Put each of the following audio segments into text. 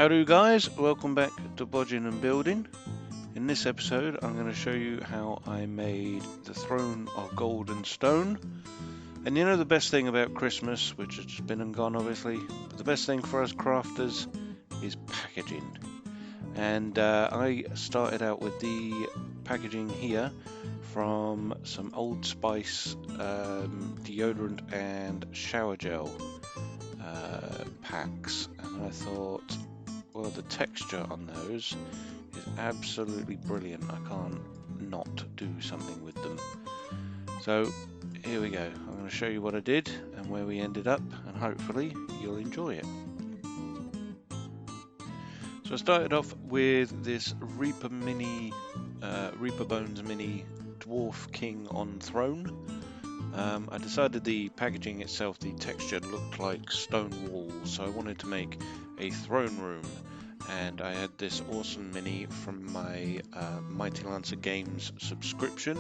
Howdo guys, welcome back to Bodging and Building. In this episode I'm going to show you how I made the throne of gold and stone. And you know the best thing about Christmas, which has been and gone obviously, but the best thing for us crafters is packaging. And I started out with the packaging here from some Old Spice deodorant and shower gel packs, and I thought, well, the texture on those is absolutely brilliant. I can't not do something with them. So here we go. I'm going to show you what I did and where we ended up, and hopefully you'll enjoy it. So I started off with this Reaper Bones Mini Dwarf King on Throne. I decided the packaging itself, the texture looked like stone walls, so I wanted to make a throne room, and I had this awesome mini from my Mighty Lancer Games subscription.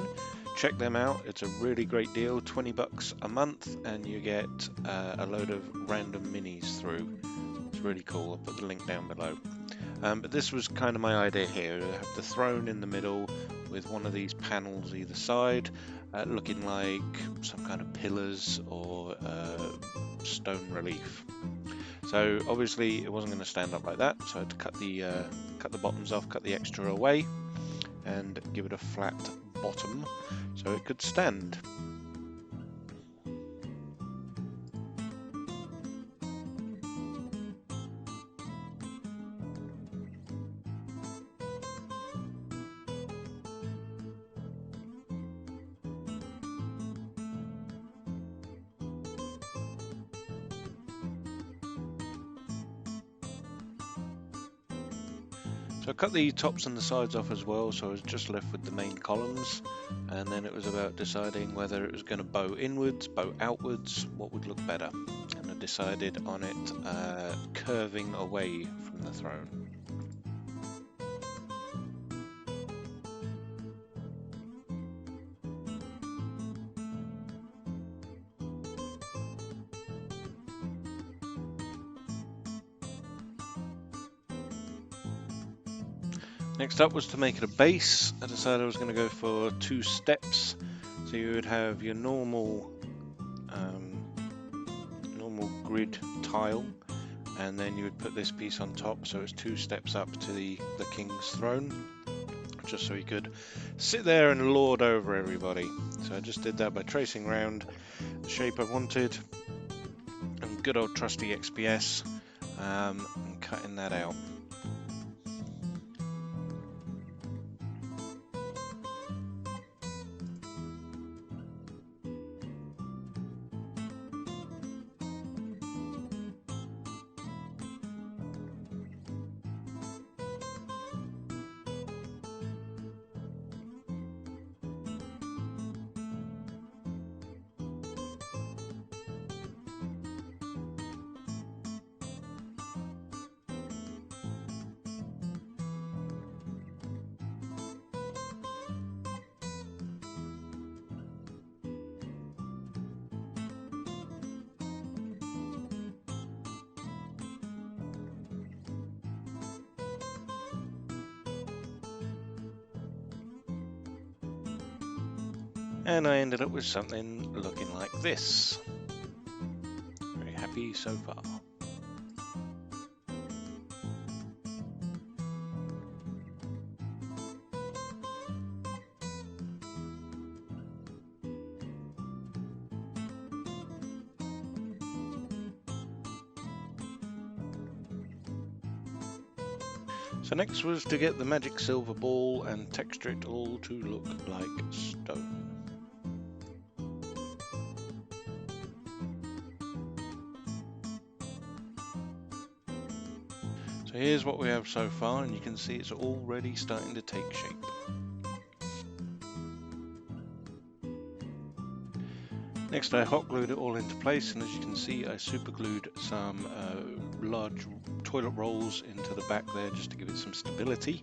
Check them out, it's a really great deal, 20 bucks a month, and you get a load of random minis through. It's really cool. I'll put the link down below. But this was kind of my idea here. I have the throne in the middle with one of these panels either side, looking like some kind of pillars or stone relief. So obviously it wasn't going to stand up like that, so I had to cut the bottoms off, cut the extra away, and give it a flat bottom so it could stand. So I cut the tops and the sides off as well, so I was just left with the main columns, and then it was about deciding whether it was going to bow inwards, bow outwards, what would look better. And I decided on it curving away from the throne. Next up was to make it a base. I decided I was going to go for 2 steps. So you would have your normal grid tile, and then you would put this piece on top, so it's 2 steps up to the king's throne, just so he could sit there and lord over everybody. So I just did that by tracing around the shape I wanted, and good old trusty XPS, and cutting that out. And I ended up with something looking like this. Very happy so far. So next was to get the magic silver ball and texture it all to look like stone. So here's what we have so far, and you can see it's already starting to take shape. Next I hot glued it all into place, and as you can see I super glued some large toilet rolls into the back there just to give it some stability,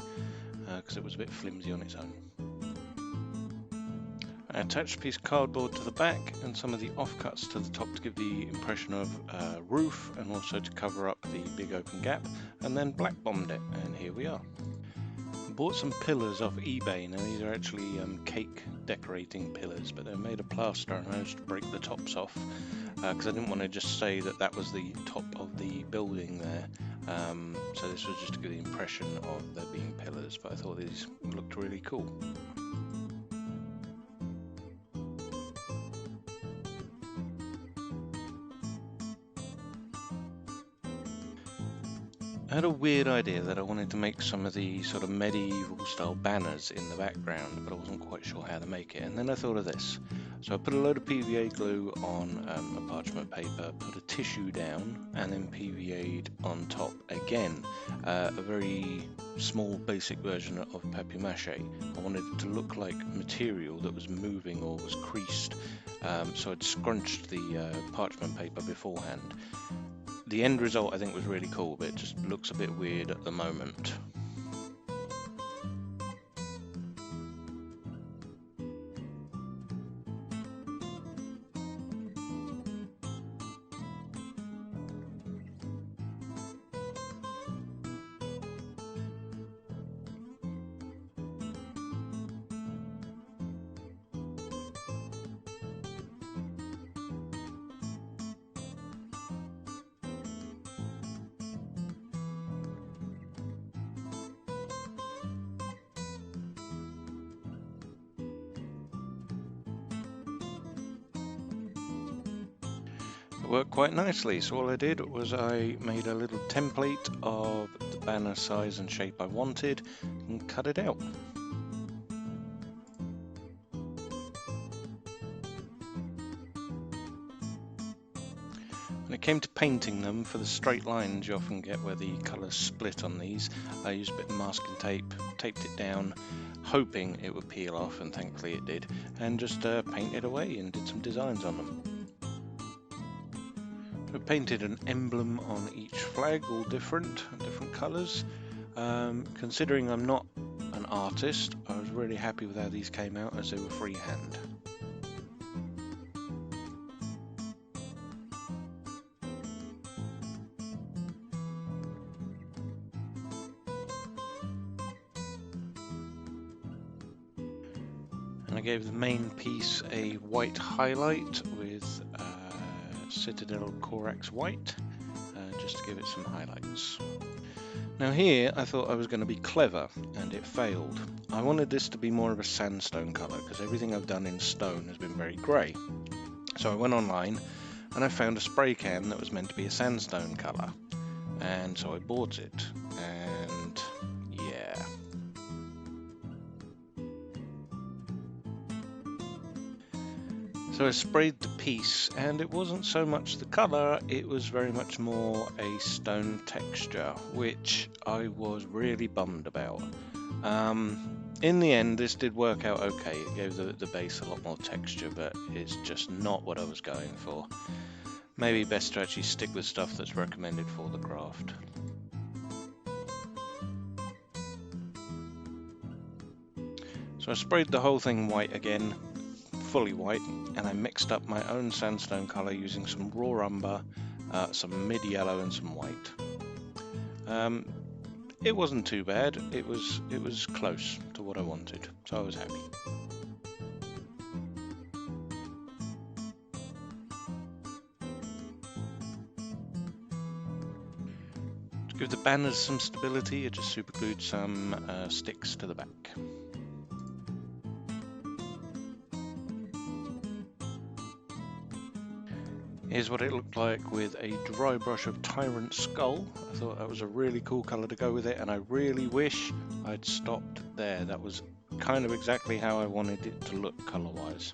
because it was a bit flimsy on its own. I attached a piece of cardboard to the back and some of the offcuts to the top to give the impression of roof and also to cover up the big open gap, and then black bombed it, and here we are. I bought some pillars off eBay. Now these are actually cake decorating pillars, but they're made of plaster, and I managed to break the tops off because I didn't want to just say that that was the top of the building there. So this was just to give the impression of there being pillars, but I thought these looked really cool. I had a weird idea that I wanted to make some of the sort of medieval style banners in the background, but I wasn't quite sure how to make it. And then I thought of this. So I put a load of PVA glue on a parchment paper, put a tissue down, and then PVA'd on top again. A very small basic version of papier-mâché. I wanted it to look like material that was moving or was creased. So I'd scrunched the parchment paper beforehand. The end result I think was really cool, but it just looks a bit weird at the moment. It worked quite nicely, so all I did was I made a little template of the banner size and shape I wanted and cut it out. When it came to painting them, for the straight lines you often get where the colours split on these, I used a bit of masking tape, taped it down, hoping it would peel off, and thankfully it did, and just painted away and did some designs on them. I painted an emblem on each flag, all different colours. Considering I'm not an artist, I was really happy with how these came out as they were freehand. And I gave the main piece a white highlight with Citadel Corax white, just to give it some highlights. Now here I thought I was going to be clever, and it failed. I wanted this to be more of a sandstone colour because everything I've done in stone has been very grey. So I went online and I found a spray can that was meant to be a sandstone colour, and so I bought it, and yeah. So I sprayed the piece, and it wasn't so much the colour, it was very much more a stone texture, which I was really bummed about. In the end, this did work out okay. It gave the base a lot more texture, but it's just not what I was going for. Maybe best to actually stick with stuff that's recommended for the craft. So I sprayed the whole thing white again, fully white, and I mixed up my own sandstone colour using some raw umber, some mid yellow and some white. It wasn't too bad, it was close to what I wanted, so I was happy. To give the banners some stability, I just superglued some sticks to the back. Here's what it looked like with a dry brush of Tyrant Skull. I thought that was a really cool colour to go with it, and I really wish I'd stopped there. That was kind of exactly how I wanted it to look colour-wise.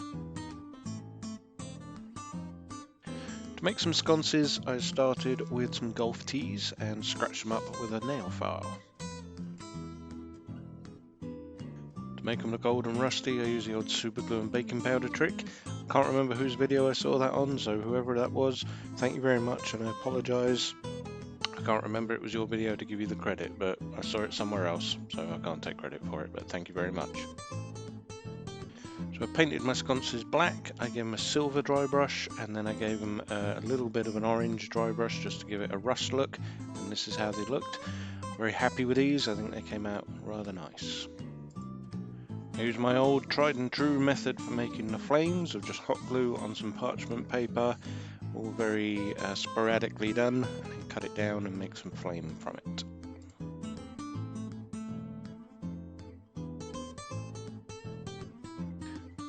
To make some sconces, I started with some golf tees and scratched them up with a nail file. To make them look old and rusty, I use the old super glue and baking powder trick. Can't remember whose video I saw that on, so whoever that was, thank you very much, and I apologise. I can't remember it was your video to give you the credit, but I saw it somewhere else, so I can't take credit for it, but thank you very much. So I painted my sconces black, I gave them a silver dry brush, and then I gave them a little bit of an orange dry brush just to give it a rust look, and this is how they looked. Very happy with these, I think they came out rather nice. I used my old tried and true method for making the flames of just hot glue on some parchment paper, all very sporadically done, and then cut it down and make some flame from it.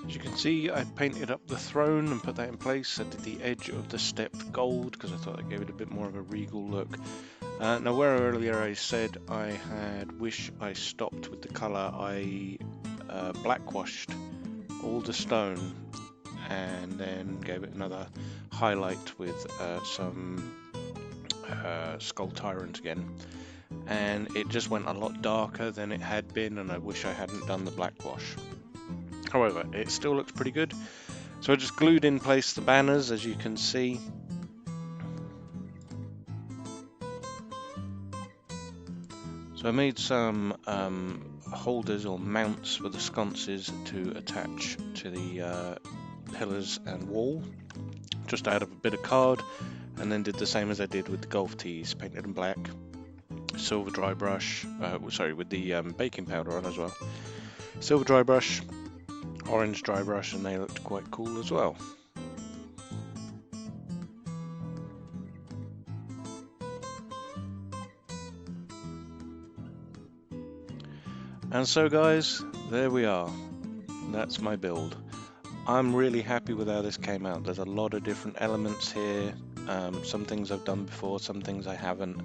As you can see, I painted up the throne and put that in place. I did the edge of the stepped gold because I thought that gave it a bit more of a regal look. Now, where earlier I said I had wish I stopped with the colour, I blackwashed all the stone and then gave it another highlight with some Skull Tyrant again. And it just went a lot darker than it had been, and I wish I hadn't done the blackwash. However, it still looks pretty good. So I just glued in place the banners, as you can see. So I made some holders or mounts for the sconces to attach to the pillars and wall, just out of a bit of card, and then did the same as I did with the golf tees, painted them black, silver dry brush, with the baking powder on as well, silver dry brush, orange dry brush, and they looked quite cool as well. And so guys, there we are. That's my build. I'm really happy with how this came out. There's a lot of different elements here. Some things I've done before, some things I haven't,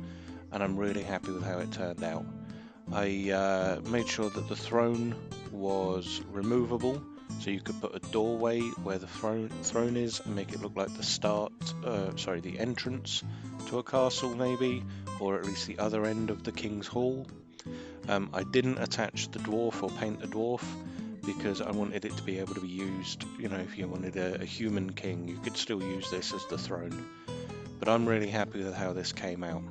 and I'm really happy with how it turned out. I made sure that the throne was removable, so you could put a doorway where the throne is and make it look like the entrance to a castle maybe, or at least the other end of the King's Hall. I didn't attach the dwarf or paint the dwarf because I wanted it to be able to be used, you know, if you wanted a human king, you could still use this as the throne. But I'm really happy with how this came out.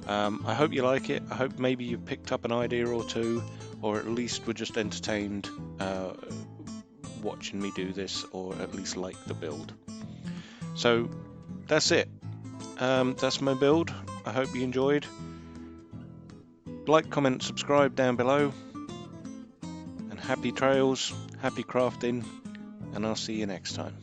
I hope you like it. I hope maybe you picked up an idea or two, or at least were just entertained watching me do this, or at least like the build. So that's it. That's my build. I hope you enjoyed. Like, comment, subscribe down below, and happy trails, happy crafting, and I'll see you next time.